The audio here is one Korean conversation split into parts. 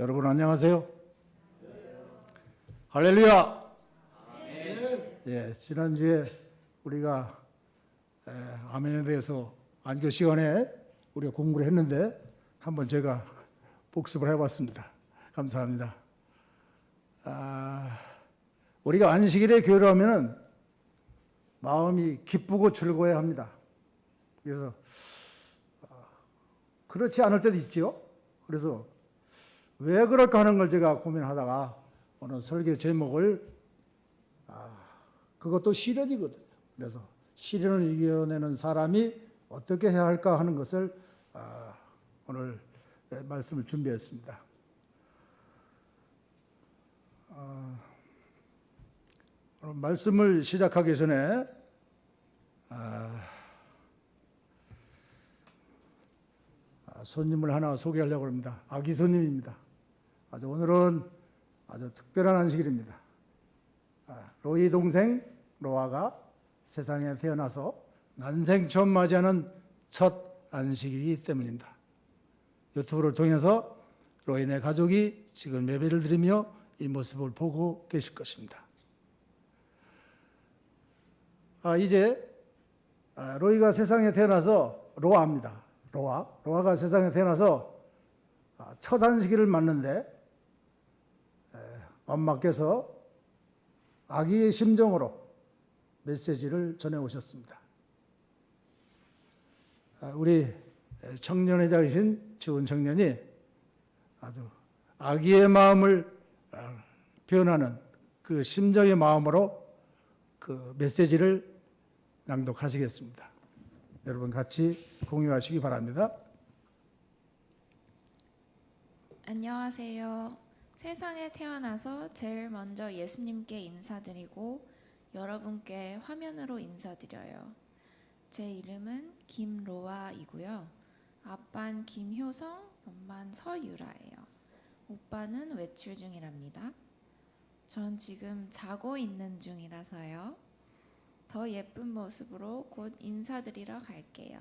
여러분 안녕하세요. 할렐루야. 예, 지난주에 우리가 아멘에 대해서 안교 시간에 우리가 공부를 했는데 한번 제가 복습을 해봤습니다. 감사합니다. 우리가 안식일에 교회를 하면은 마음이 기쁘고 즐거워야 합니다. 그래서 그렇지 않을 때도 있죠. 그래서 왜 그럴까 하는 걸 제가 고민하다가 오늘 설교 제목을 그것도 시련이거든요. 그래서 시련을 이겨내는 사람이 어떻게 해야 할까 하는 것을 오늘 말씀을 준비했습니다. 오늘 말씀을 시작하기 전에 손님을 하나 소개하려고 합니다. 아기 손님입니다. 오늘은 아주 특별한 안식일입니다. 로이 동생 로아가 세상에 태어나서 난생 처음 맞이하는 첫 안식일이기 때문입니다. 유튜브를 통해서 로이네 가족이 지금 예배를 드리며 이 모습을 보고 계실 것입니다. 이제 로이가 세상에 태어나서 로아입니다. 로아가 세상에 태어나서 첫 안식일을 맞는데 엄마께서 아기의 심정으로 메시지를 전해오셨습니다. 우리 청년회장이신 주은 청년이 아주 아기의 마음을 표현하는 그 심정의 마음으로 그 메시지를 낭독하시겠습니다. 여러분 같이 공유하시기 바랍니다. 안녕하세요. 세상에 태어나서 제일 먼저 예수님께 인사드리고 여러분께 화면으로 인사드려요. 제 이름은 김로아이고요. 아빠는 김효성, 엄마는 서유라예요. 오빠는 외출 중이랍니다. 전 지금 자고 있는 중이라서요. 더 예쁜 모습으로 곧 인사드리러 갈게요.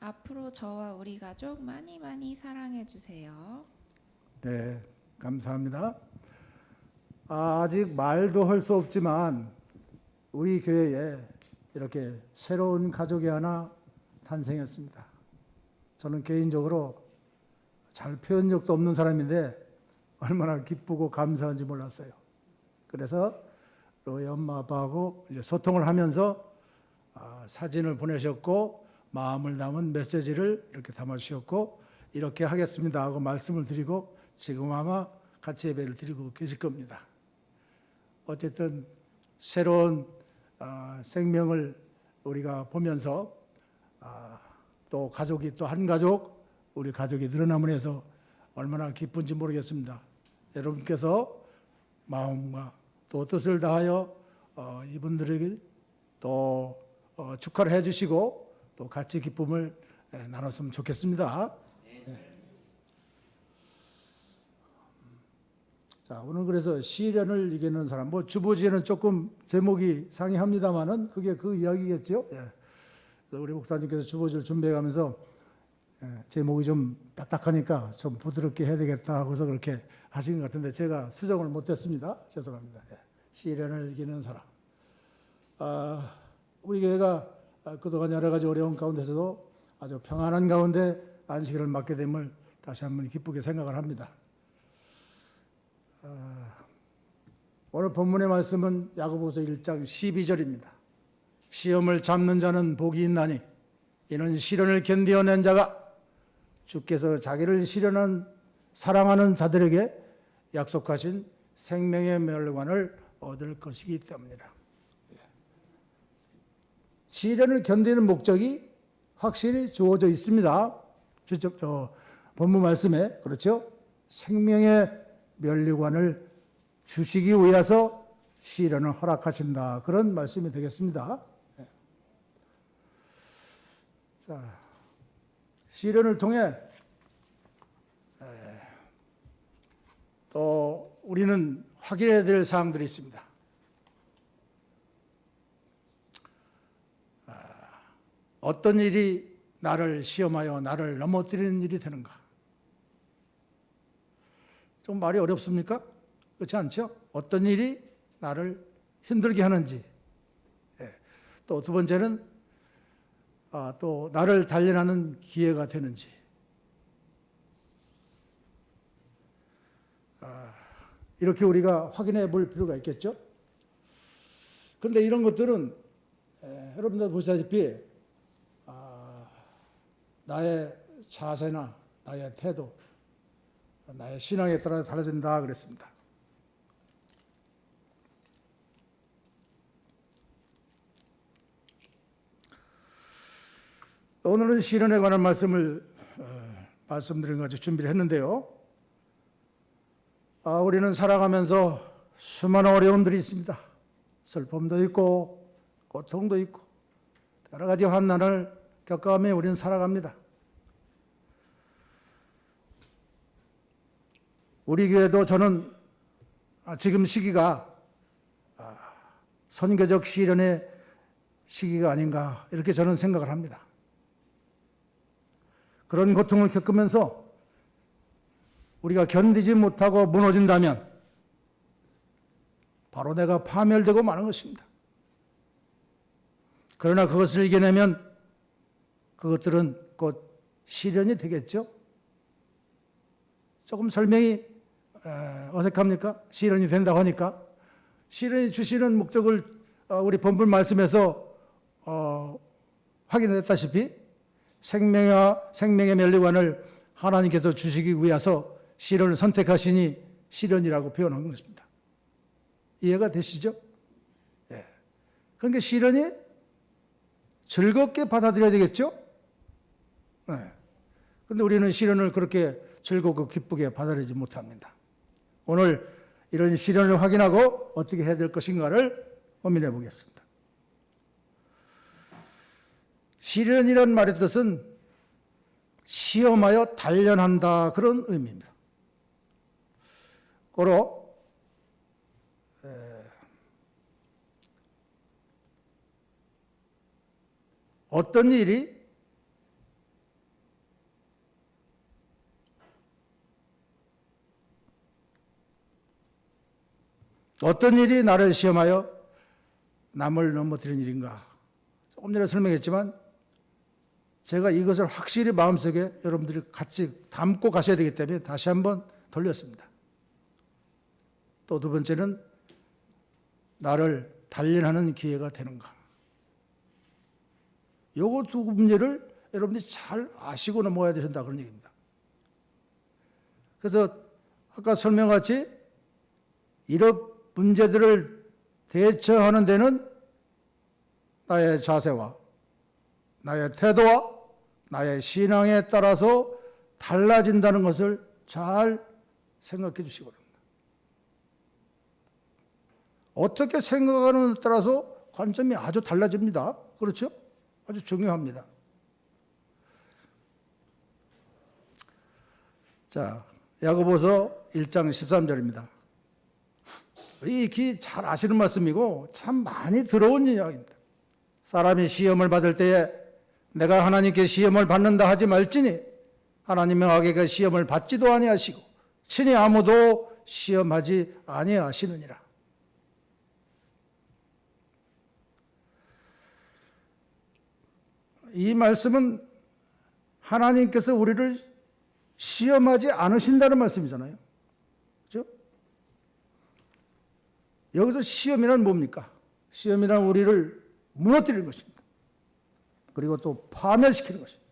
앞으로 저와 우리 가족 많이 사랑해 주세요. 네, 감사합니다. 아직 말도 할 수 없지만 우리 교회에 이렇게 새로운 가족이 하나 탄생했습니다. 저는 개인적으로 잘 표현력도 없는 사람인데 얼마나 기쁘고 감사한지 몰랐어요. 그래서 로이 엄마 아빠하고 이제 소통을 하면서 사진을 보내셨고 마음을 담은 메시지를 이렇게 담아주셨고 이렇게 하겠습니다 하고 말씀을 드리고 지금 아마 같이 예배를 드리고 계실 겁니다. 어쨌든 새로운 생명을 우리가 보면서 또 가족이 또 한 가족 우리 가족이 늘어남을 해서 얼마나 기쁜지 모르겠습니다. 여러분께서 마음과 또 뜻을 다하여 이분들에게 또 축하를 해주시고 또 같이 기쁨을 나눴으면 좋겠습니다. 네. 자, 오늘 그래서 시련을 이기는 사람, 주보지에는 조금 제목이 상이합니다만은 그게 그 이야기겠죠. 예. 우리 목사님께서 주보지를 준비해가면서 제목이 좀 딱딱하니까 좀 부드럽게 해야 되겠다 하고서 그렇게 하신 것 같은데 제가 수정을 못했습니다. 죄송합니다. 예. 시련을 이기는 사람. 우리 교회가 그동안 여러 가지 어려운 가운데서도 아주 평안한 가운데 안식일을 맞게 됨을 다시 한번 기쁘게 생각을 합니다. 오늘 본문의 말씀은 야고보서 1장 12절입니다. 시험을 잡는 자는 복이 있나니 이는 시련을 견디어낸 자가 주께서 자기를 사랑하는 자들에게 약속하신 생명의 멸관을 얻을 것이기 때문이다. 시련을 견디는 목적이 확실히 주어져 있습니다. 본문 말씀에 그렇죠? 생명의 면류관을 주시기 위해서 시련을 허락하신다. 그런 말씀이 되겠습니다. 자, 시련을 통해 또 우리는 확인해야 될 사항들이 있습니다. 어떤 일이 나를 시험하여 나를 넘어뜨리는 일이 되는가? 좀 말이 어렵습니까? 그렇지 않죠? 어떤 일이 나를 힘들게 하는지. 또 두 번째는 또 나를 단련하는 기회가 되는지. 이렇게 우리가 확인해 볼 필요가 있겠죠? 그런데 이런 것들은 여러분들 보시다시피 나의 자세나 나의 태도, 나의 신앙에 따라 달라진다 그랬습니다. 오늘은 시련에 관한 말씀을 말씀드린 것 같이 준비를 했는데요. 우리는 살아가면서 수많은 어려움들이 있습니다. 슬픔도 있고 고통도 있고 여러 가지 환난을 겪어가며 우리는 살아갑니다. 우리 교회도 저는 지금 시기가 선교적 시련의 시기가 아닌가 이렇게 저는 생각을 합니다. 그런 고통을 겪으면서 우리가 견디지 못하고 무너진다면 바로 내가 파멸되고 마는 것입니다. 그러나 그것을 이겨내면 그것들은 곧 시련이 되겠죠. 조금 설명이 어색합니까? 시련이 된다고 하니까. 시련이 주시는 목적을 우리 본문 말씀에서 확인했다시피 생명의 면류관을 하나님께서 주시기 위해서 시련을 선택하시니 시련이라고 표현한 것입니다. 이해가 되시죠? 예. 그러니까 시련이 즐겁게 받아들여야 되겠죠? 예. 근데 우리는 시련을 그렇게 즐겁고 기쁘게 받아들이지 못합니다. 오늘 이런 시련을 확인하고 어떻게 해야 될 것인가를 고민해 보겠습니다. 시련이란 말의 뜻은 시험하여 단련한다 그런 의미입니다. 고로 어떤 일이 나를 시험하여 남을 넘어뜨리는 일인가? 조금 전에 설명했지만 제가 이것을 확실히 마음속에 여러분들이 같이 담고 가셔야 되기 때문에 다시 한번 돌렸습니다. 또 두 번째는 나를 단련하는 기회가 되는가? 요거 두 문제를 여러분들이 잘 아시고 넘어가야 된다 그런 얘기입니다. 그래서 아까 설명같이 이런 문제들을 대처하는 데는 나의 자세와 나의 태도와 나의 신앙에 따라서 달라진다는 것을 잘 생각해 주시기 바랍니다. 어떻게 생각하느냐에 따라서 관점이 아주 달라집니다. 그렇죠? 아주 중요합니다. 자, 야고보서 1장 13절입니다. 이 잘 아시는 말씀이고 참 많이 들어온 이야기입니다. 사람이 시험을 받을 때에 내가 하나님께 시험을 받는다 하지 말지니 하나님은 악에게 시험을 받지도 아니하시고 친히 아무도 시험하지 아니하시느니라. 이 말씀은 하나님께서 우리를 시험하지 않으신다는 말씀이잖아요. 그렇죠? 여기서 시험이란 뭡니까? 시험이란 우리를 무너뜨리는 것입니다. 그리고 또 파멸시키는 것입니다.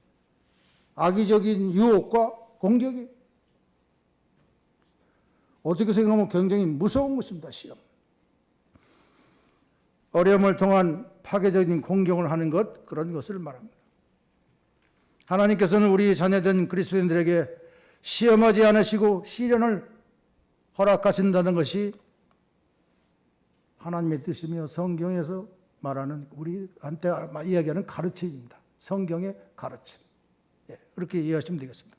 악의적인 유혹과 공격이 어떻게 생각하면 굉장히 무서운 것입니다. 시험. 어려움을 통한 파괴적인 공격을 하는 것, 그런 것을 말합니다. 하나님께서는 우리 자녀된 그리스도인들에게 시험하지 않으시고 시련을 허락하신다는 것이 하나님의 뜻이며 성경에서 말하는 우리한테 이야기하는 가르침입니다. 성경의 가르침. 그렇게 이해하시면 되겠습니다.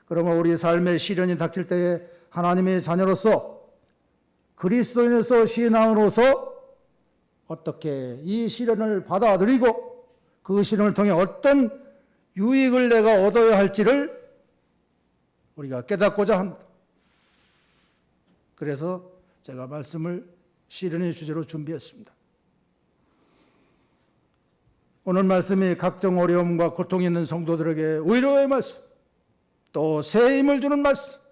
그러면 우리 삶의 시련이 닥칠 때에 하나님의 자녀로서 그리스도인으로서 신앙으로서 어떻게 이 시련을 받아들이고 그 시련을 통해 어떤 유익을 내가 얻어야 할지를 우리가 깨닫고자 합니다. 그래서 제가 말씀을 시련의 주제로 준비했습니다. 오늘 말씀이 각종 어려움과 고통이 있는 성도들에게 위로의 말씀, 또 새 힘을 주는 말씀,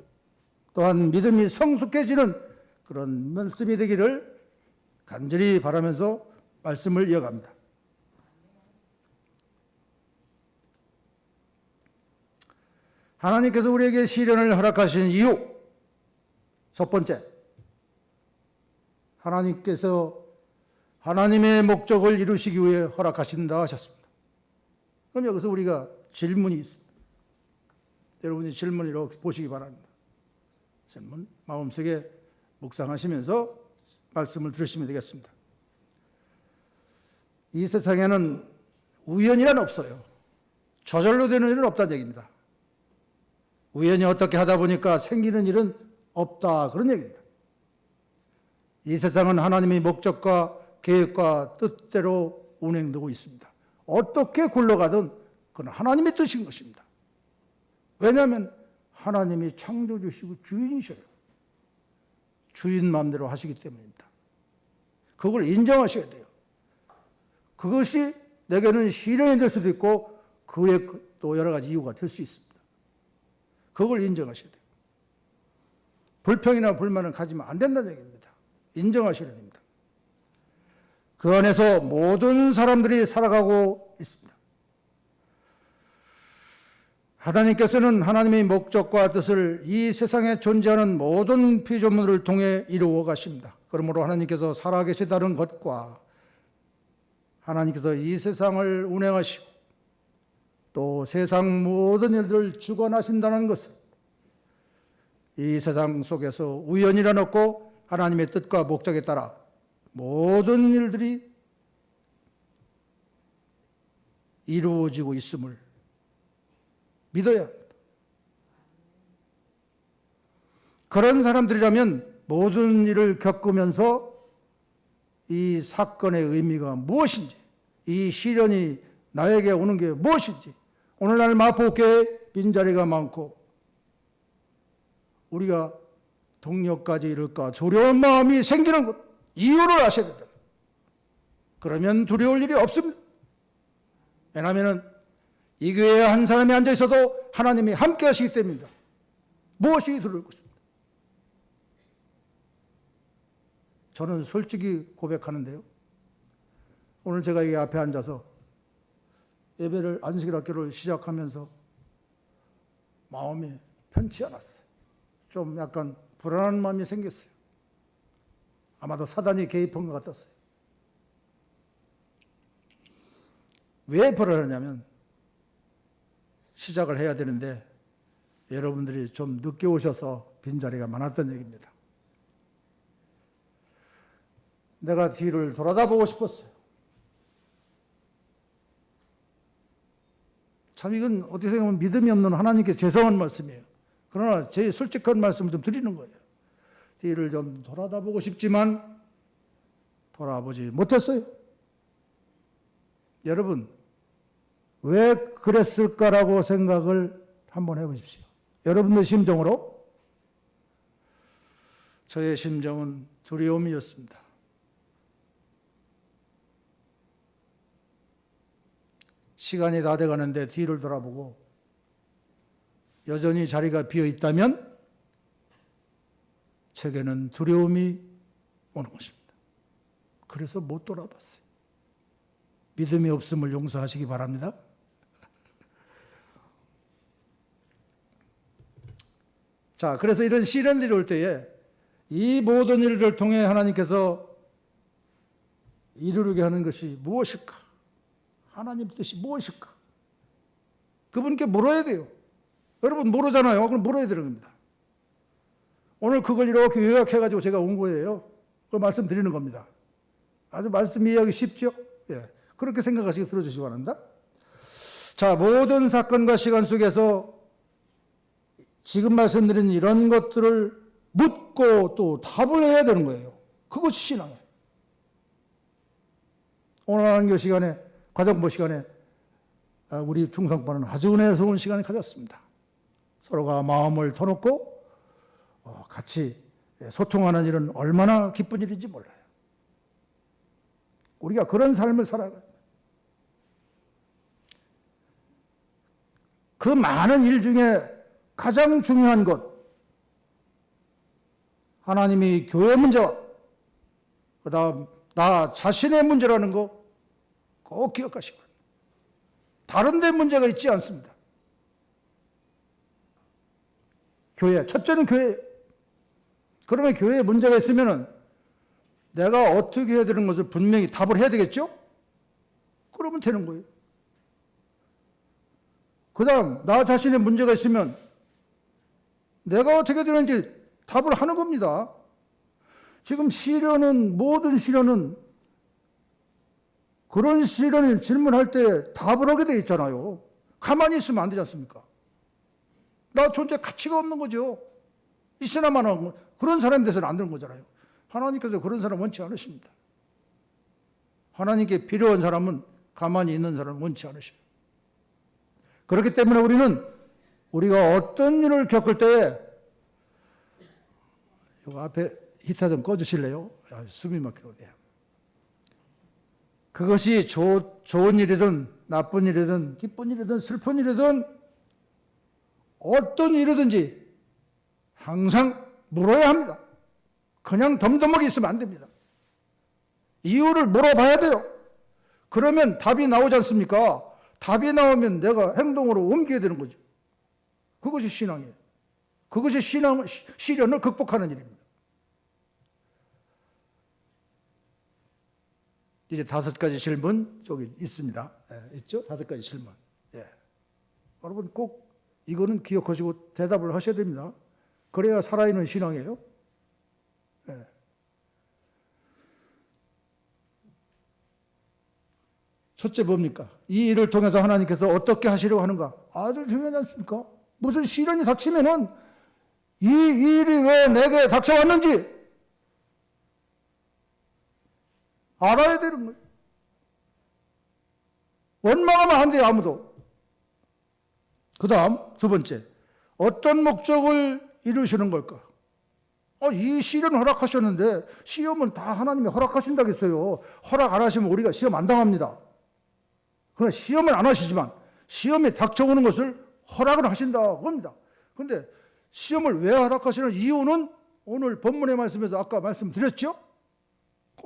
또한 믿음이 성숙해지는 그런 말씀이 되기를 간절히 바라면서 말씀을 이어갑니다. 하나님께서 우리에게 시련을 허락하신 이유, 첫 번째, 하나님께서 하나님의 목적을 이루시기 위해 허락하신다 하셨습니다. 그럼 여기서 우리가 질문이 있습니다. 여러분이 질문을 이렇게 보시기 바랍니다. 질문 마음속에 묵상하시면서 말씀을 들으시면 되겠습니다. 이 세상에는 우연이란 없어요. 저절로 되는 일은 없다는 얘기입니다. 우연히 어떻게 하다 보니까 생기는 일은 없다, 그런 얘기입니다. 이 세상은 하나님의 목적과 계획과 뜻대로 운행되고 있습니다. 어떻게 굴러가든 그건 하나님의 뜻인 것입니다. 왜냐하면 하나님이 창조주시고 주인이셔요. 주인 마음대로 하시기 때문입니다. 그걸 인정하셔야 돼요. 그것이 내게는 시련이 될 수도 있고 그에 또 여러 가지 이유가 될 수 있습니다. 그걸 인정하셔야 돼요. 불평이나 불만을 가지면 안 된다는 얘기입니다. 인정하셔야 됩니다. 그 안에서 모든 사람들이 살아가고 있습니다. 하나님께서는 하나님의 목적과 뜻을 이 세상에 존재하는 모든 피조물을 통해 이루어 가십니다. 그러므로 하나님께서 살아계시다는 것과 하나님께서 이 세상을 운행하시고 또 세상 모든 일들을 주관하신다는 것을 이 세상 속에서 우연이란 없고 하나님의 뜻과 목적에 따라 모든 일들이 이루어지고 있음을 믿어야 합니다. 그런 사람들이라면 모든 일을 겪으면서 이 사건의 의미가 무엇인지, 이 시련이 나에게 오는 게 무엇인지, 오늘날 마포교회에 빈자리가 많고 우리가 동력까지 이룰까 두려운 마음이 생기는 것, 이유를 아셔야 된다. 그러면 두려울 일이 없습니다. 왜냐하면 이 교회에 한 사람이 앉아 있어도 하나님이 함께 하시기 때문입니다. 무엇이 두려울 것입니다. 저는 솔직히 고백하는데요. 오늘 제가 이 앞에 앉아서 예배를 안식일 학교를 시작하면서 마음이 편치 않았어요. 좀 약간 불안한 마음이 생겼어요. 아마도 사단이 개입한 것 같았어요. 왜 불안하냐면 시작을 해야 되는데 여러분들이 좀 늦게 오셔서 빈자리가 많았던 얘기입니다. 내가 뒤를 돌아다보고 싶었어요. 참 이건 어떻게 생각하면 믿음이 없는 하나님께 죄송한 말씀이에요. 그러나 제 솔직한 말씀을 좀 드리는 거예요. 뒤를 좀 돌아다보고 싶지만 돌아보지 못했어요. 여러분, 왜 그랬을까라고 생각을 한번 해보십시오. 여러분의 심정으로. 저의 심정은 두려움이었습니다. 시간이 다 돼가는데 뒤를 돌아보고 여전히 자리가 비어 있다면 제게는 두려움이 오는 것입니다. 그래서 못 돌아봤어요. 믿음이 없음을 용서하시기 바랍니다. 자, 그래서 이런 시련들이 올 때에 이 모든 일을 통해 하나님께서 이루게 하는 것이 무엇일까? 하나님 뜻이 무엇일까? 그분께 물어야 돼요. 여러분 모르잖아요. 그럼 물어야 되는 겁니다. 오늘 그걸 이렇게 요약해가지고 제가 온 거예요. 그걸 말씀드리는 겁니다. 아주 말씀 이해하기 쉽죠? 예. 그렇게 생각하시고 들어주시기 바랍니다. 자, 모든 사건과 시간 속에서 지금 말씀드린 이런 것들을 묻고 또 답을 해야 되는 거예요. 그것이 신앙이에요. 오늘 한교 시간에, 과정부 시간에 우리 중성파는 아주 은혜스러운 시간을 가졌습니다. 서로가 마음을 터놓고 같이 소통하는 일은 얼마나 기쁜 일인지 몰라요. 우리가 그런 삶을 살아가요. 그 많은 일 중에 가장 중요한 것, 하나님이 교회 문제와 그 다음 나 자신의 문제라는 거 꼭 기억하시고, 다른 데 문제가 있지 않습니다. 교회, 첫째는 교회. 그러면 교회에 문제가 있으면 내가 어떻게 해야 되는 것을 분명히 답을 해야 되겠죠? 그러면 되는 거예요. 그 다음 나 자신의 문제가 있으면 내가 어떻게 되는지 답을 하는 겁니다. 지금 시련은, 모든 시련은 그런 시련을 질문할 때 답을 하게 돼 있잖아요. 가만히 있으면 안 되지 않습니까? 나 존재 가치가 없는 거죠. 있으나만 하고 그런 사람이 돼서는 안 되는 거잖아요. 하나님께서 그런 사람 원치 않으십니다. 하나님께 필요한 사람은 가만히 있는 사람을 원치 않으셔요. 그렇기 때문에 우리가 어떤 일을 겪을 때에, 이 앞에 히터 좀 꺼주실래요? 숨이 막히네요. 그것이 좋은 일이든 나쁜 일이든 기쁜 일이든 슬픈 일이든 어떤 일이든지 항상 물어야 합니다. 그냥 덤덤하게 있으면 안 됩니다. 이유를 물어봐야 돼요. 그러면 답이 나오지 않습니까? 답이 나오면 내가 행동으로 옮겨야 되는 거죠. 그것이 신앙이에요. 그것이 시련을 극복하는 일입니다. 이제 5가지 질문 저기 있습니다. 있죠? 5가지 질문. 여러분 꼭 이거는 기억하시고 대답을 하셔야 됩니다. 그래야 살아있는 신앙이에요. 첫째 뭡니까? 이 일을 통해서 하나님께서 어떻게 하시려고 하는가? 아주 중요하지 않습니까? 무슨 시련이 닥치면은 이 일이 왜 내게 닥쳐왔는지 알아야 되는 거예요. 원망하면 안 돼요, 아무도. 그 다음, 2번째. 어떤 목적을 이루시는 걸까? 이 시련을 허락하셨는데, 시험은 다 하나님이 허락하신다고 했어요. 허락 안 하시면 우리가 시험 안 당합니다. 그러나 시험을 안 하시지만, 시험이 닥쳐오는 것을 허락을 하신다고 합니다. 그런데 시험을 왜 허락하시는 이유는 오늘 본문의 말씀에서 아까 말씀드렸죠?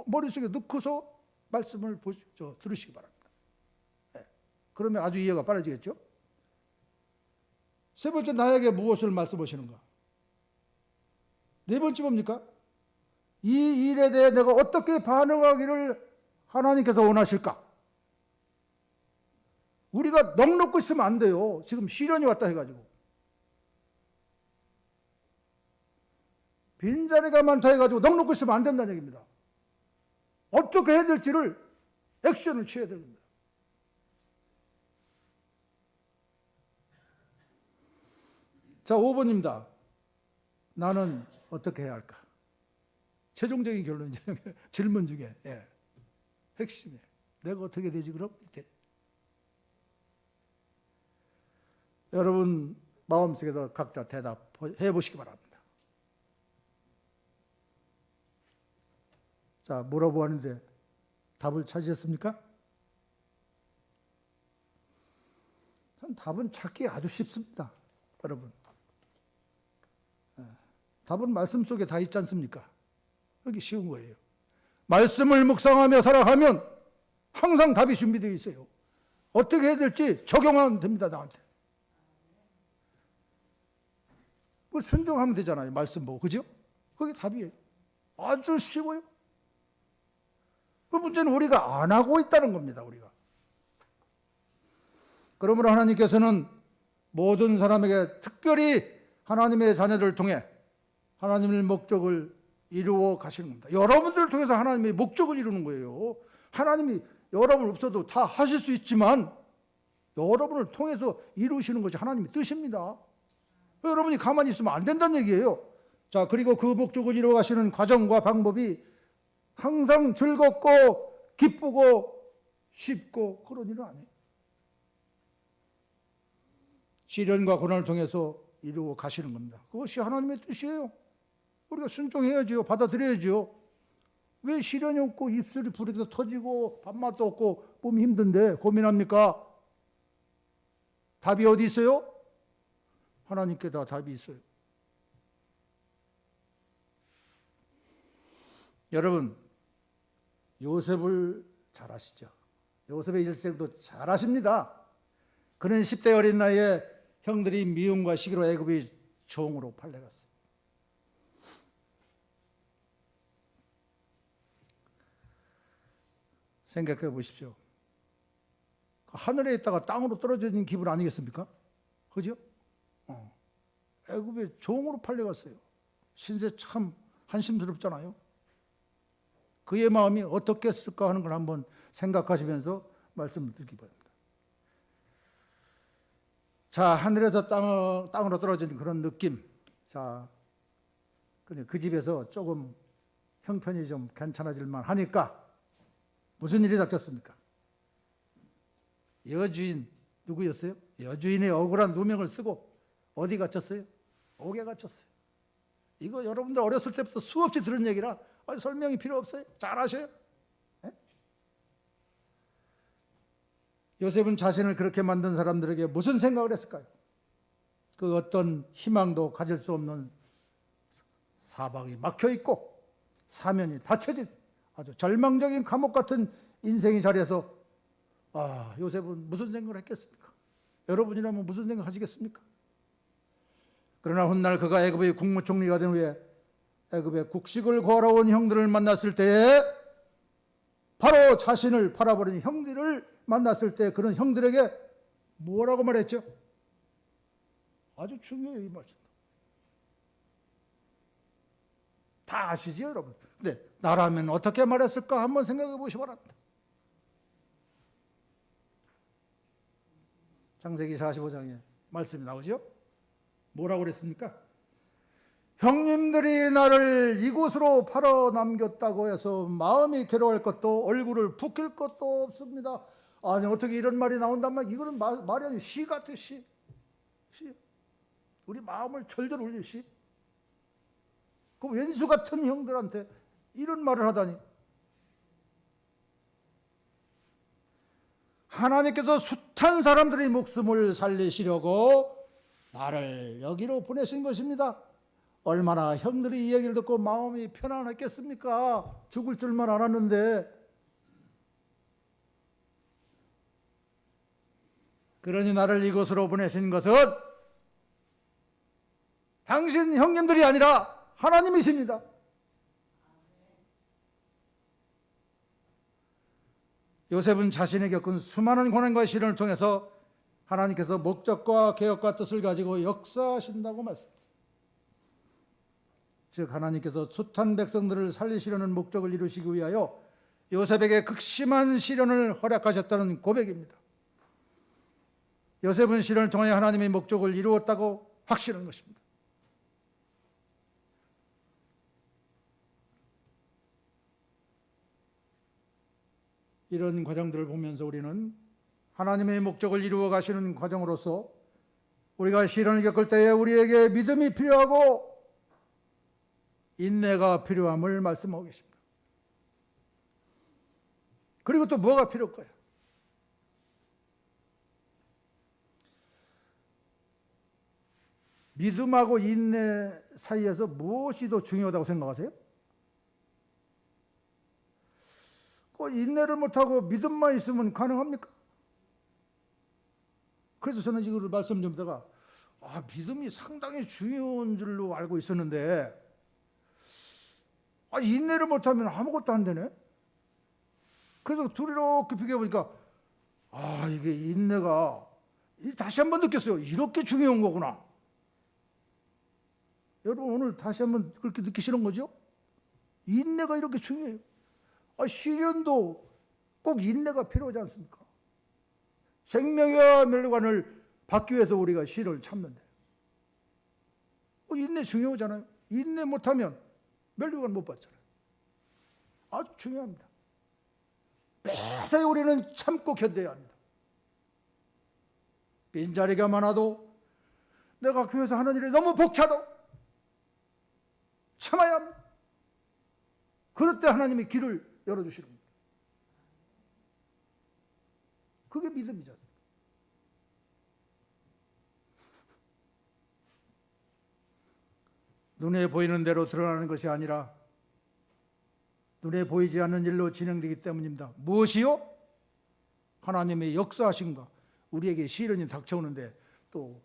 머릿속에 넣고서 말씀을 들으시기 바랍니다. 그러면 아주 이해가 빨라지겠죠? 세 번째, 나에게 무엇을 말씀하시는가? 네 번째 뭡니까? 이 일에 대해 내가 어떻게 반응하기를 하나님께서 원하실까? 우리가 넋놓고 있으면 안 돼요. 지금 시련이 왔다 해가지고. 빈자리가 많다 해가지고 넋놓고 있으면 안 된다는 얘기입니다. 어떻게 해야 될지를 액션을 취해야 됩니다. 자, 5번입니다. 나는 어떻게 해야 할까? 최종적인 결론, 질문 중에 핵심이에요. 내가 어떻게 되지 그럼? 여러분 마음속에서 각자 대답해 보시기 바랍니다. 자, 물어보았는데 답을 찾으셨습니까? 답은 찾기 아주 쉽습니다, 여러분. 답은 말씀 속에 다 있지 않습니까? 여기 쉬운 거예요. 말씀을 묵상하며 살아가면 항상 답이 준비되어 있어요. 어떻게 해야 될지 적용하면 됩니다, 나한테. 순종하면 되잖아요, 말씀 보고. 그죠? 그게 답이에요. 아주 쉬워요. 그 문제는 우리가 안 하고 있다는 겁니다, 우리가. 그러므로 하나님께서는 모든 사람에게 특별히 하나님의 자녀들을 통해 하나님의 목적을 이루어 가시는 겁니다. 여러분들을 통해서 하나님의 목적을 이루는 거예요. 하나님이 여러분 없어도 다 하실 수 있지만 여러분을 통해서 이루시는 것이 하나님의 뜻입니다. 여러분이 가만히 있으면 안 된다는 얘기예요. 자, 그리고 그 목적을 이루어 가시는 과정과 방법이 항상 즐겁고 기쁘고 쉽고 그런 일은 아니에요. 시련과 고난을 통해서 이루어 가시는 겁니다. 그것이 하나님의 뜻이에요. 우리가 순종해야지요. 받아들여야지요. 왜 시련이 없고 입술이 부르게 터지고 밥맛도 없고 몸이 힘든데 고민합니까? 답이 어디 있어요? 하나님께 다 답이 있어요. 여러분, 요셉을 잘 아시죠? 요셉의 일생도 잘 아십니다. 그는 10대 어린 나이에 형들이 미움과 시기로 애굽의 종으로 팔려갔어요. 생각해 보십시오. 하늘에 있다가 땅으로 떨어진 기분 아니겠습니까? 그죠? 애굽의 종으로 팔려갔어요. 신세 참 한심스럽잖아요. 그의 마음이 어떻겠을까 하는 걸 한번 생각하시면서 말씀을 드리기 바랍니다. 자, 하늘에서 땅으로 떨어진 그런 느낌. 자, 그 집에서 조금 형편이 좀 괜찮아질 만 하니까 무슨 일이 닥쳤습니까? 여주인 누구였어요? 여주인의 억울한 누명을 쓰고 어디 갇혔어요? 옥에 갇혔어요. 이거 여러분들 어렸을 때부터 수없이 들은 얘기라 설명이 필요 없어요. 잘 아셔요. 네? 요셉은 자신을 그렇게 만든 사람들에게 무슨 생각을 했을까요? 그 어떤 희망도 가질 수 없는 사방이 막혀있고 사면이 닫혀진 아주 절망적인 감옥 같은 인생의 자리에서 요셉은 무슨 생각을 했겠습니까? 여러분이라면 무슨 생각 하시겠습니까? 그러나 훗날 그가 애굽의 국무총리가 된 후에 애굽의 국식을 구하러 온 형들을 만났을 때에 바로 자신을 팔아버린 형들을 만났을 때 그런 형들에게 뭐라고 말했죠? 아주 중요해요, 이 말씀. 다 아시죠, 여러분? 근데 나라면 어떻게 말했을까 한번 생각해 보시기 바랍니다. 창세기 45장에 말씀이 나오죠? 뭐라고 그랬습니까? 형님들이 나를 이곳으로 팔아 남겼다고 해서 마음이 괴로워할 것도 얼굴을 붉힐 것도 없습니다. 아니 어떻게 이런 말이 나온단 말이야? 이거는 말이 아니고 시 같아, 시. 우리 마음을 절절 울릴 시. 그 왼수 같은 형들한테 이런 말을 하다니. 하나님께서 숱한 사람들의 목숨을 살리시려고 나를 여기로 보내신 것입니다. 얼마나 형들이 이 얘기를 듣고 마음이 편안했겠습니까? 죽을 줄만 알았는데. 그러니 나를 이곳으로 보내신 것은 당신 형님들이 아니라 하나님이십니다. 요셉은 자신이 겪은 수많은 고난과 시련을 통해서 하나님께서 목적과 계획과 뜻을 가지고 역사하신다고 말씀합니다. 즉 하나님께서 숱한 백성들을 살리시려는 목적을 이루시기 위하여 요셉에게 극심한 시련을 허락하셨다는 고백입니다. 요셉은 시련을 통해 하나님의 목적을 이루었다고 확신한 것입니다. 이런 과정들을 보면서 우리는 하나님의 목적을 이루어 가시는 과정으로서 우리가 시련을 겪을 때에 우리에게 믿음이 필요하고 인내가 필요함을 말씀하고 계십니다. 그리고 또 뭐가 필요할까요? 믿음하고 인내 사이에서 무엇이 더 중요하다고 생각하세요? 인내를 못하고 믿음만 있으면 가능합니까? 그래서 저는 이거를 말씀 좀 듣다가 믿음이 상당히 중요한 줄로 알고 있었는데 인내를 못하면 아무것도 안 되네. 그래서 둘이 이렇게 비교해보니까 이게 인내가 다시 한번 느꼈어요. 이렇게 중요한 거구나. 여러분 오늘 다시 한번 그렇게 느끼시는 거죠? 인내가 이렇게 중요해요. 시련도 꼭 인내가 필요하지 않습니까? 생명의 멸관을 받기 위해서 우리가 시련을 참는데 인내 중요하잖아요. 인내 못하면 멸류관 못 받잖아요. 아주 중요합니다. 매사에 우리는 참고 견뎌야 합니다. 빈자리가 많아도 내가 교회에서 하는 일이 너무 벅차도 참아야 합니다. 그럴 때 하나님이 길을 열어주시는 겁니다. 그게 믿음이지 않습니까? 눈에 보이는 대로 드러나는 것이 아니라 눈에 보이지 않는 일로 진행되기 때문입니다. 무엇이요? 하나님의 역사하심과 우리에게 시련이 닥쳐오는데 또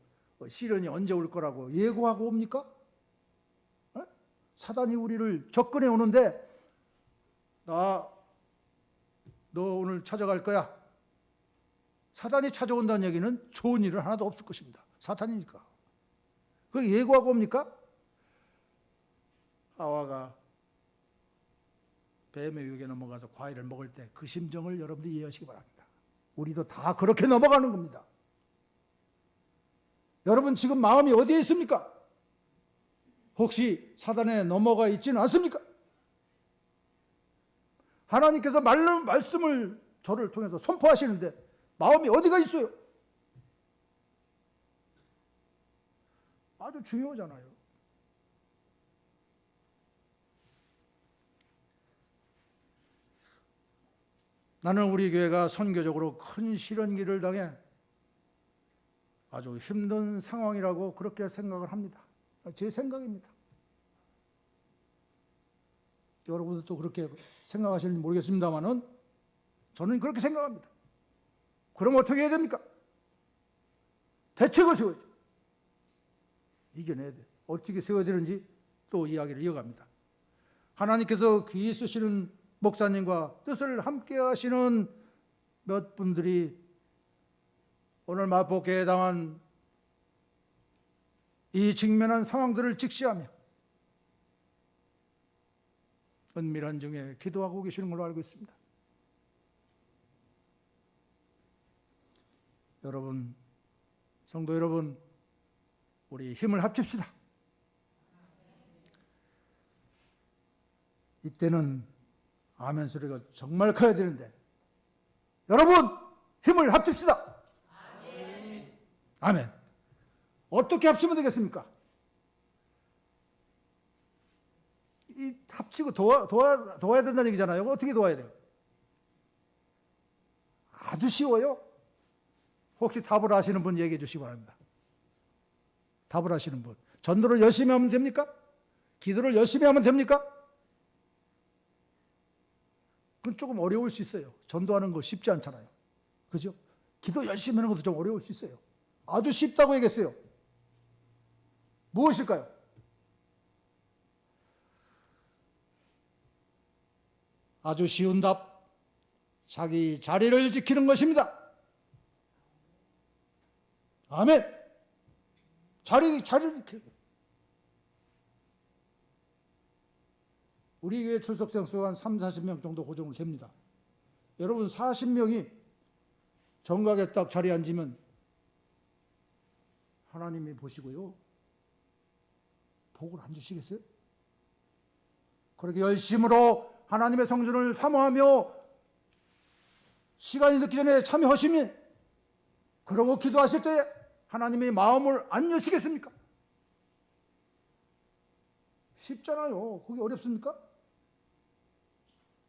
시련이 언제 올 거라고 예고하고 옵니까? 사단이 우리를 접근해 오는데 너 오늘 찾아갈 거야. 사단이 찾아온다는 얘기는 좋은 일은 하나도 없을 것입니다. 사탄이니까. 그게 예고하고 옵니까? 하와가 뱀의 유혹에 넘어가서 과일을 먹을 때 그 심정을 여러분들이 이해하시기 바랍니다. 우리도 다 그렇게 넘어가는 겁니다. 여러분 지금 마음이 어디에 있습니까? 혹시 사단에 넘어가 있지는 않습니까? 하나님께서 말씀을 저를 통해서 선포하시는데 마음이 어디가 있어요? 아주 중요하잖아요. 나는 우리 교회가 선교적으로 큰 시련기를 당해 아주 힘든 상황이라고 그렇게 생각을 합니다. 제 생각입니다. 여러분들도 그렇게 생각하시는지 모르겠습니다만은 저는 그렇게 생각합니다. 그럼 어떻게 해야 됩니까? 대책을 세워야죠. 이겨내야 돼. 어떻게 세워야 되는지 또 이야기를 이어갑니다. 하나님께서 귀히 쓰시는 목사님과 뜻을 함께 하시는 몇 분들이 오늘 마포교회에 당한 이 직면한 상황들을 직시하며 은밀한 중에 기도하고 계시는 걸로 알고 있습니다. 여러분, 성도 여러분, 우리 힘을 합칩시다. 이때는 아멘 소리가 정말 커야 되는데 여러분 힘을 합칩시다. 아멘. 아멘. 어떻게 합치면 되겠습니까? 이 합치고 도와야 된다는 얘기잖아요. 어떻게 도와야 돼요? 아주 쉬워요. 혹시 답을 아시는 분 얘기해 주시기 바랍니다. 답을 아시는 분. 전도를 열심히 하면 됩니까? 기도를 열심히 하면 됩니까? 그건 조금 어려울 수 있어요. 전도하는 거 쉽지 않잖아요. 그죠? 기도 열심히 하는 것도 좀 어려울 수 있어요. 아주 쉽다고 얘기했어요. 무엇일까요? 아주 쉬운 답. 자기 자리를 지키는 것입니다. 아멘. 자리를 지키는 거예요. 우리 교회 출석생 수가 한 30-40명 정도 고정을 됩니다. 여러분 40명이 정각에 딱 자리에 앉으면 하나님이 보시고요. 복을 안 주시겠어요? 그렇게 열심으로 하나님의 성전을 사모하며 시간이 늦기 전에 참여하시면 그러고 기도하실 때 하나님의 마음을 안 여시겠습니까? 쉽잖아요. 그게 어렵습니까?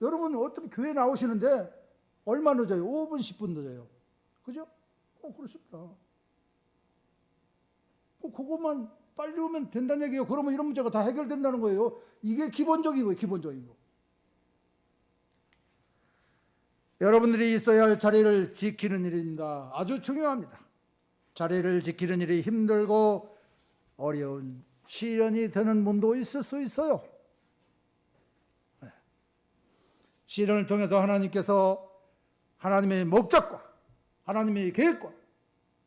여러분 어떻게 교회 나오시는데 얼마 늦어요? 5분, 10분 늦어요. 그죠? 그렇습니다. 그것만 빨리 오면 된다는 얘기예요. 그러면 이런 문제가 다 해결된다는 거예요. 이게 기본적인 거예요. 기본적인 거. 여러분들이 있어야 할 자리를 지키는 일입니다. 아주 중요합니다. 자리를 지키는 일이 힘들고 어려운 시련이 되는 분도 있을 수 있어요. 시련을 통해서 하나님께서 하나님의 목적과 하나님의 계획과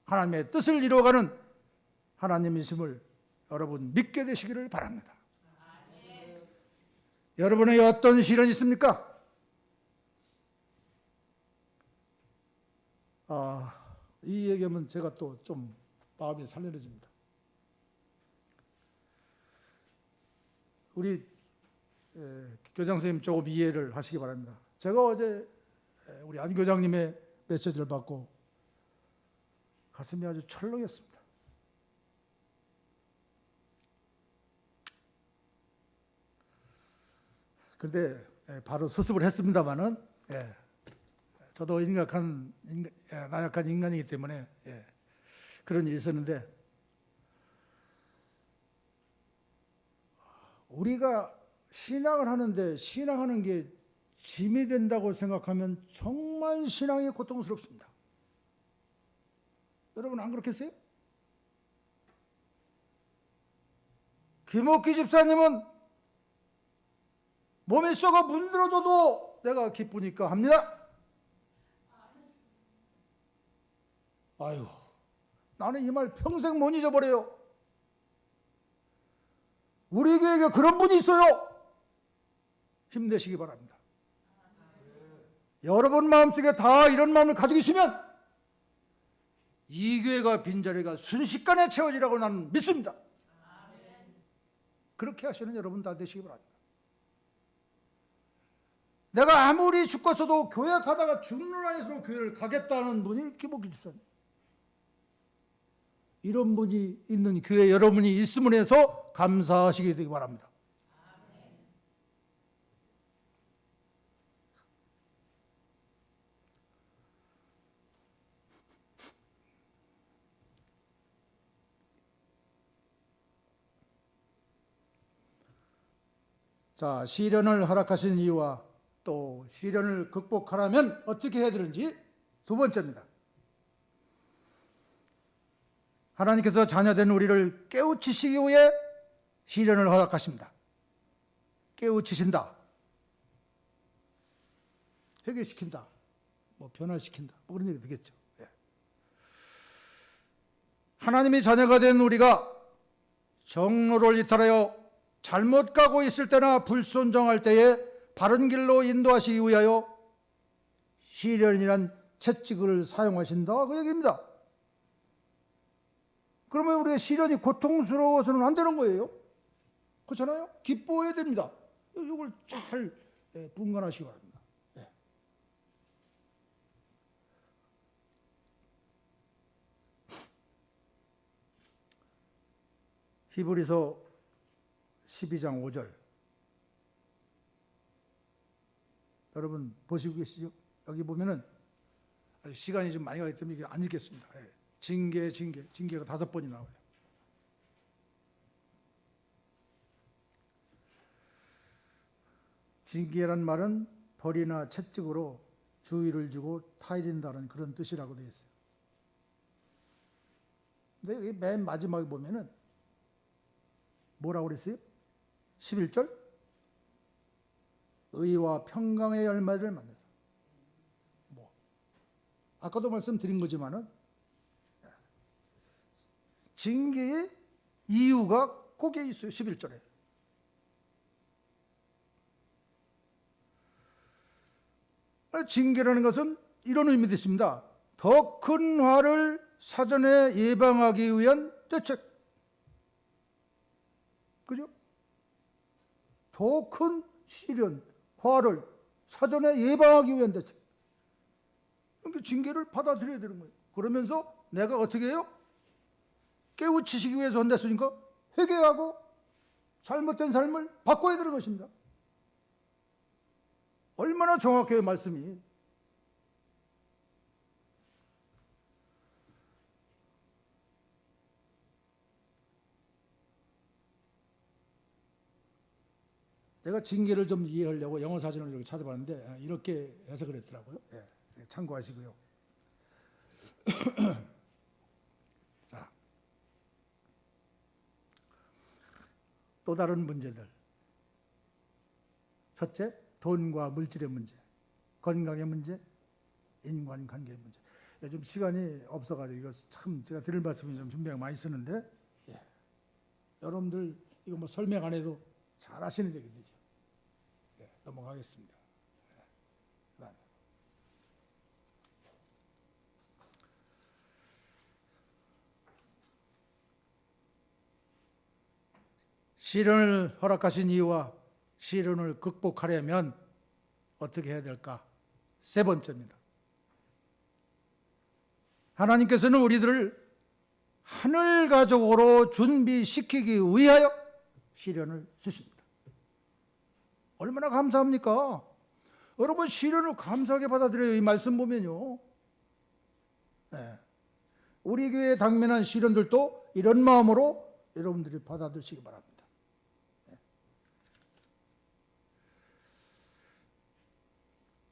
하나님의 뜻을 이루어가는 하나님이심을 여러분 믿게 되시기를 바랍니다. 여러분에게 어떤 시련이 있습니까? 이 얘기하면 제가 또 좀 마음이 살려내집니다. 우리 교장 선생님 조금 이해를 하시기 바랍니다. 제가 어제 우리 안 교장님의 메시지를 받고 가슴이 아주 철렁했습니다. 근데 바로 수습을 했습니다마는 저도 나약한 인간이기 때문에 그런 일이 있었는데, 우리가 신앙을 하는데 신앙하는 게 짐이 된다고 생각하면 정말 신앙이 고통스럽습니다. 여러분 안 그렇겠어요? 김옥기 집사님은 몸에 쏘가 문드러져도 내가 기쁘니까 합니다. 아유, 나는 이 말 평생 못 잊어버려요. 우리 교회에 그런 분이 있어요. 힘내시기 바랍니다. 여러분 마음속에 다 이런 마음을 가지고 있으면 이 교회가 빈자리가 순식간에 채워지라고 나는 믿습니다. 그렇게 하시는 여러분 다 되시기 바랍니다. 내가 아무리 죽었어도 교회 가다가 죽는 안에서도 교회를 가겠다는 분이 김옥기 집사님. 이런 분이 있는 교회 여러분이 있음을 해서 감사하시게 되기 바랍니다. 자, 시련을 허락하신 이유와 또 시련을 극복하려면 어떻게 해야 되는지 두 번째입니다. 하나님께서 자녀된 우리를 깨우치시기 위해 시련을 허락하십니다. 깨우치신다, 회개시킨다, 변화시킨다, 그런 얘기 되겠죠. 하나님의 자녀가 된 우리가 정로를 이탈하여 잘못 가고 있을 때나 불순종할 때에 바른 길로 인도하시기 위하여 시련이란 채찍을 사용하신다, 그 얘기입니다. 그러면 우리가 시련이 고통스러워서는 안 되는 거예요. 그렇잖아요? 기뻐해야 됩니다. 이걸 잘 분간하시기 바랍니다. 히브리서 12장 5절 여러분 보시고 계시죠? 여기 보면은 시간이 좀 많이 가기 때문에 이게 안 읽겠습니다. 징계가 5번이 나와요. 징계란 말은 벌이나 채찍으로 주의를 주고 타이린다는 그런 뜻이라고 되어 있어요. 근데 여기 맨 마지막에 보면은 뭐라고 그랬어요? 11절? 의와 평강의 열매를 맺는. 아까도 말씀드린 거지만은 징계의 이유가 거기에 있어요. 11절에. 징계라는 것은 이런 의미도 있습니다. 더 큰 화를 사전에 예방하기 위한 대책. 그죠? 더 큰 시련, 화를 사전에 예방하기 위한 대책. 그러니까 징계를 받아들여야 되는 거예요. 그러면서 내가 어떻게 해요? 깨우치시기 위해서 한댔으니까 회개하고 잘못된 삶을 바꿔야 되는 것입니다. 얼마나 정확해요, 말씀이. 제가 징계를 좀 이해하려고 영어 사전을 이렇게 찾아봤는데 이렇게 해석을 했더라고요. 참고하시고요. 자, 또 다른 문제들. 첫째, 돈과 물질의 문제, 건강의 문제, 인간관계의 문제. 요즘 시간이 없어가지고 이거 참 제가 드릴 말씀이 좀 준비가 많이 있었는데 여러분들 이거 설명 안 해도 잘 아시는 얘기들이죠. 넘어가겠습니다. 그다음에 시련을 허락하신 이유와 시련을 극복하려면 어떻게 해야 될까? 세 번째입니다. 하나님께서는 우리들을 하늘 가족으로 준비시키기 위하여 시련을 주십니다. 얼마나 감사합니까? 여러분 시련을 감사하게 받아들여요. 이 말씀 보면요. 네. 우리 교회에 당면한 시련들도 이런 마음으로 여러분들이 받아들이시기 바랍니다. 네.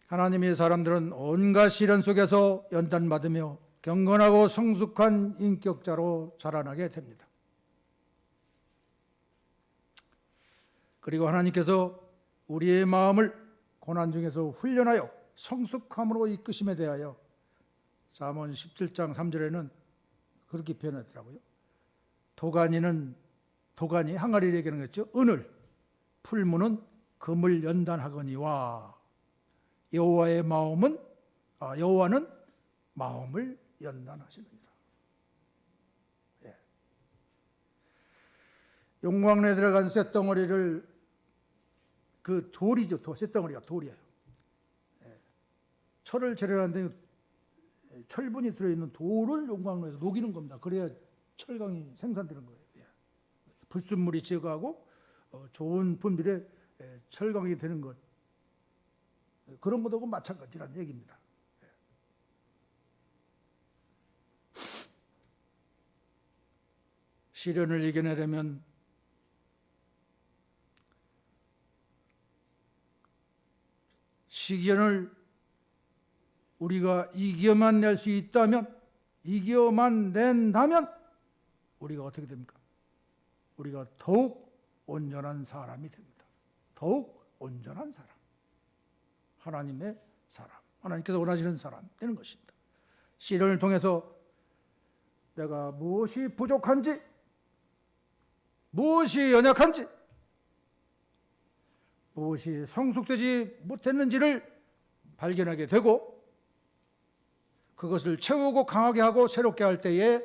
하나님의 사람들은 온갖 시련 속에서 연단받으며 경건하고 성숙한 인격자로 자라나게 됩니다. 그리고 하나님께서 우리의 마음을 고난 중에서 훈련하여 성숙함으로 이끄심에 대하여 잠언 17장 3절에는 그렇게 표현하더라고요. 도가니 항아리를 얘기하는 거죠. 은을 풀무는 금을 연단하거니와 여호와는 마음을 연단하시느니라. 예. 용광로에 들어간 쇳덩어리를 그 돌이죠. 쇳덩어리가 돌이에요. 예. 철을 재련하는데 철분이 들어있는 돌을 용광로에서 녹이는 겁니다. 그래야 철강이 생산되는 거예요. 예. 불순물이 제거하고 좋은 분비에 철강이 되는 것, 그런 것하고 마찬가지라는 얘기입니다. 예. 시련을 이겨내려면 시련을 우리가 이겨만 낼 수 있다면, 이겨만 낸다면 우리가 어떻게 됩니까? 우리가 더욱 온전한 사람이 됩니다. 더욱 온전한 사람, 하나님의 사람, 하나님께서 원하시는 사람 되는 것입니다. 시련을 통해서 내가 무엇이 부족한지, 무엇이 연약한지, 무엇이 성숙되지 못했는지를 발견하게 되고, 그것을 채우고 강하게 하고 새롭게 할 때에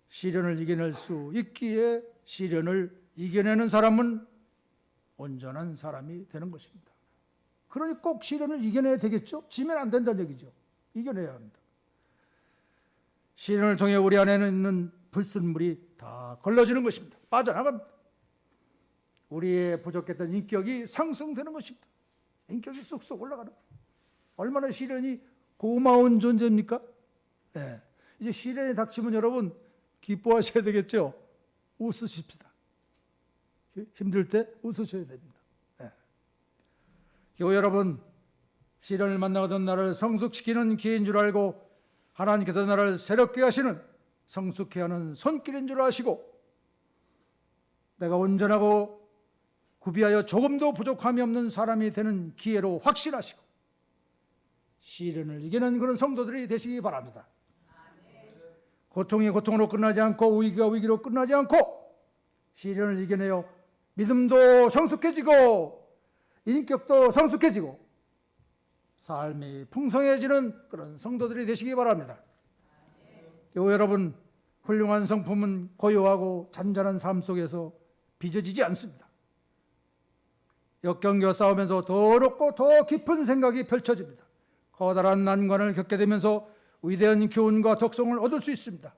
시련을 이겨낼 수 있기에 시련을 이겨내는 사람은 온전한 사람이 되는 것입니다. 그러니 꼭 시련을 이겨내야 되겠죠? 지면 안 된다는 얘기죠. 이겨내야 합니다. 시련을 통해 우리 안에 있는 불순물이 다 걸러지는 것입니다. 빠져나갑니다. 우리의 부족했던 인격이 상승되는 것입니다. 인격이 쑥쑥 올라가는 거예요. 얼마나 시련이 고마운 존재입니까? 네. 이제 시련이 닥치면 여러분 기뻐하셔야 되겠죠? 웃으십시다. 힘들 때 웃으셔야 됩니다. 네. 교회 여러분, 시련을 만나거든 나를 성숙시키는 기회인 줄 알고 하나님께서 나를 새롭게 하시는, 성숙해 하는 손길인 줄 아시고, 내가 온전하고 구비하여 조금도 부족함이 없는 사람이 되는 기회로 확신하시고 시련을 이기는 그런 성도들이 되시기 바랍니다. 고통이 고통으로 끝나지 않고 위기가 위기로 끝나지 않고 시련을 이겨내어 믿음도 성숙해지고 인격도 성숙해지고 삶이 풍성해지는 그런 성도들이 되시기 바랍니다. 교회 여러분, 훌륭한 성품은 고요하고 잔잔한 삶 속에서 빚어지지 않습니다. 역경과 싸우면서 더 높고 더 깊은 생각이 펼쳐집니다. 커다란 난관을 겪게 되면서 위대한 교훈과 덕성을 얻을 수 있습니다.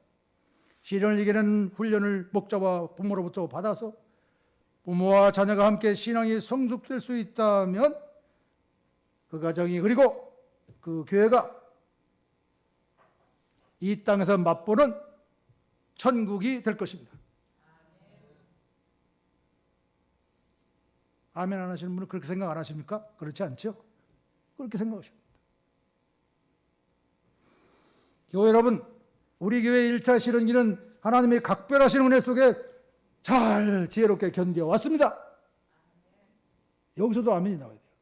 시련을 이기는 훈련을 목자와 부모로부터 받아서 부모와 자녀가 함께 신앙이 성숙될 수 있다면 그 가정이, 그리고 그 교회가 이 땅에서 맛보는 천국이 될 것입니다. 아멘 안 하시는 분은 그렇게 생각 안 하십니까? 그렇지 않죠? 그렇게 생각하십니다. 교회 여러분, 우리 교회 1차 시련기는 하나님의 각별하신 은혜 속에 잘 지혜롭게 견뎌왔습니다. 여기서도 아멘이 나와야 돼요.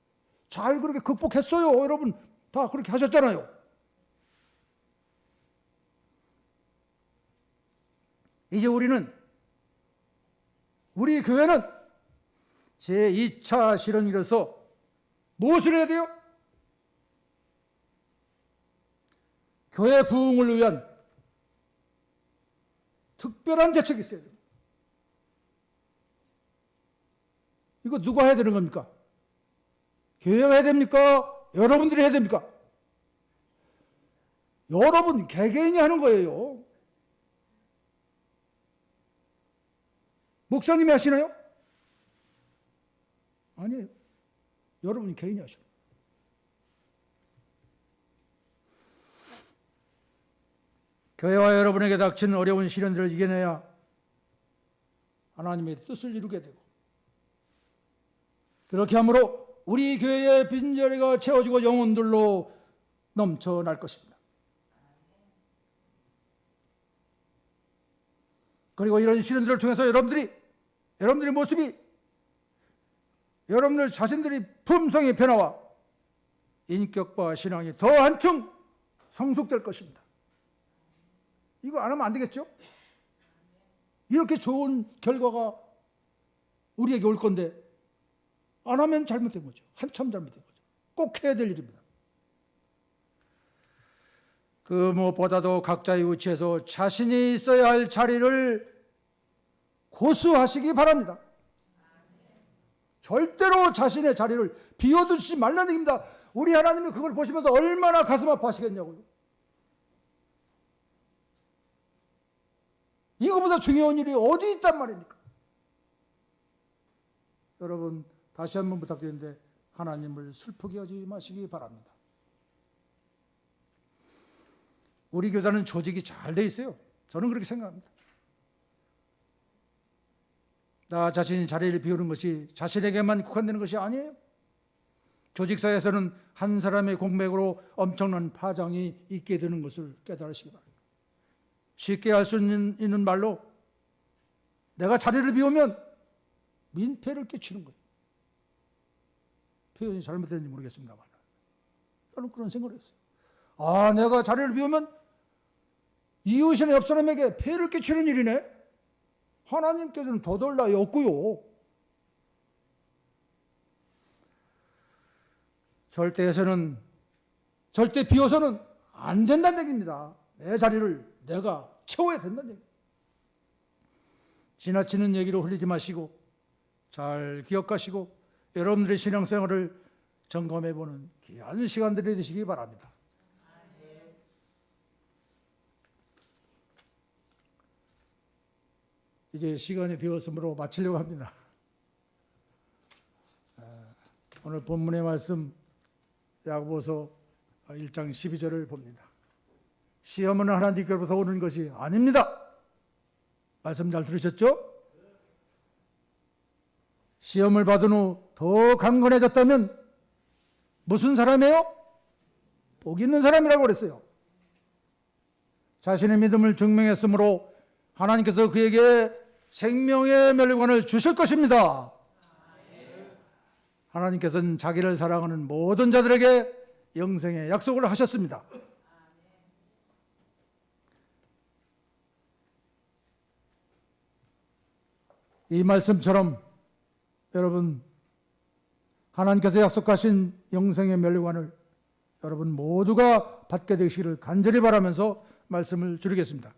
잘 그렇게 극복했어요. 여러분 다 그렇게 하셨잖아요. 이제 우리 교회는 제2차 시련기로서 무엇을 해야 돼요? 교회 부흥을 위한 특별한 대책이 있어야 돼요. 이거 누가 해야 되는 겁니까? 교회가 해야 됩니까? 여러분들이 해야 됩니까? 여러분 개개인이 하는 거예요. 목사님이 하시나요? 아니에요. 여러분이 개인이 하셔. 교회와 여러분에게 닥친 어려운 시련들을 이겨내야 하나님의 뜻을 이루게 되고, 그렇게 함으로 우리 교회의 빈자리가 채워지고 영혼들로 넘쳐날 것입니다. 그리고 이런 시련들을 통해서 여러분들의 모습이, 여러분들 자신들의 품성의 변화와 인격과 신앙이 더 한층 성숙될 것입니다. 이거 안 하면 안 되겠죠? 이렇게 좋은 결과가 우리에게 올 건데 안 하면 잘못된 거죠. 한참 잘못된 거죠. 꼭 해야 될 일입니다. 그 무엇보다도 각자의 위치에서 자신이 있어야 할 자리를 고수하시기 바랍니다. 절대로 자신의 자리를 비워두지 말라는 얘기입니다. 우리 하나님이 그걸 보시면서 얼마나 가슴 아파하시겠냐고요. 이거보다 중요한 일이 어디 있단 말입니까? 여러분, 다시 한번 부탁드리는데 하나님을 슬프게 하지 마시기 바랍니다. 우리 교단은 조직이 잘 돼 있어요. 저는 그렇게 생각합니다. 나 자신이 자리를 비우는 것이 자신에게만 국한되는 것이 아니에요. 조직사에서는 한 사람의 공백으로 엄청난 파장이 있게 되는 것을 깨달으시기 바랍니다. 쉽게 할 수 있는 말로 내가 자리를 비우면 민폐를 끼치는 거예요. 표현이 잘못됐는지 모르겠습니다만 저는 그런 생각을 했어요. 아, 내가 자리를 비우면 이웃이나 옆 사람에게 폐를 끼치는 일이네. 하나님께서는 더덜 나위 없고요. 절대 비워서는 안 된다는 얘기입니다. 내 자리를 내가 채워야 된다는 얘기. 지나치는 얘기로 흘리지 마시고 잘 기억하시고 여러분들의 신앙생활을 점검해보는 귀한 시간들이 되시기 바랍니다. 이제 시간이 되었으므로 마치려고 합니다. 오늘 본문의 말씀 야고보서 1장 12절을 봅니다. 시험은 하나님께로부터 오는 것이 아닙니다. 말씀 잘 들으셨죠? 시험을 받은 후 더 강건해졌다면 무슨 사람이에요? 복 있는 사람이라고 그랬어요. 자신의 믿음을 증명했으므로 하나님께서 그에게 생명의 멸관을 주실 것입니다. 하나님께서는 자기를 사랑하는 모든 자들에게 영생의 약속을 하셨습니다. 이 말씀처럼 여러분, 하나님께서 약속하신 영생의 멸관을 여러분 모두가 받게 되시기를 간절히 바라면서 말씀을 줄이겠습니다.